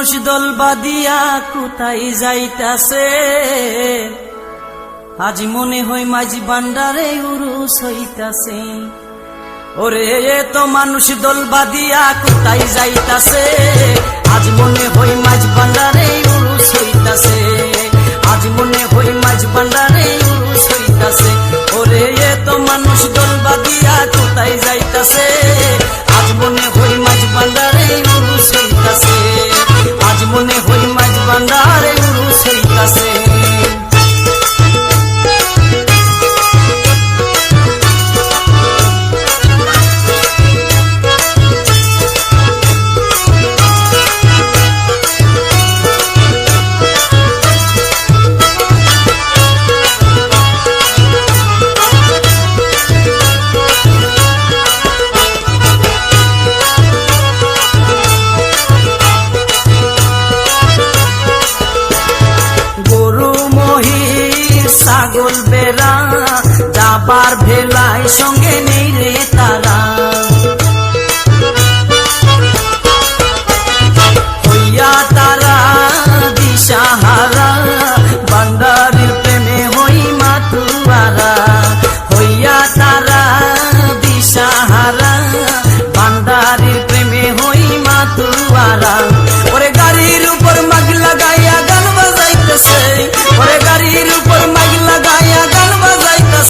মানুষ দল বাঁধিয়া কোথায় যাইতাছে, আজ মনে হয় মাঝি ভান্ডারে উরুস হইতাছে। ওরে এত মানুষ দল বাঁধিয়া কোথায় যাইতাছে, আজ মনে হয় মাঝ ভান্ডারে উরুস হইতাছে, আজ মনে হয় মাঝ ভান্ডারে উরুস হইতাছে। ওরে এত মানুষ দল বাঁধিয়া কোথায় যাইতাছে, আজ মনে হয় মাঝ ভান্ডারে উরুস হইতাছে, আজ মনে হয় মাঝ ভান্ডারে উরুস হইতাছে। ছাগল বেড়া যাবার ভেলায় সঙ্গে নেই রে তারা, হইয়া তারা দিশাহারা ভান্ডারির প্রেমে হই মাতুয়ারা, হইয়া তারা দিশাহারা ভান্ডারির প্রেমে হই মাতুয়ারা। ওরে গাড়ির উপর মাগ লাগাইয়া গান বাজাইতেছে,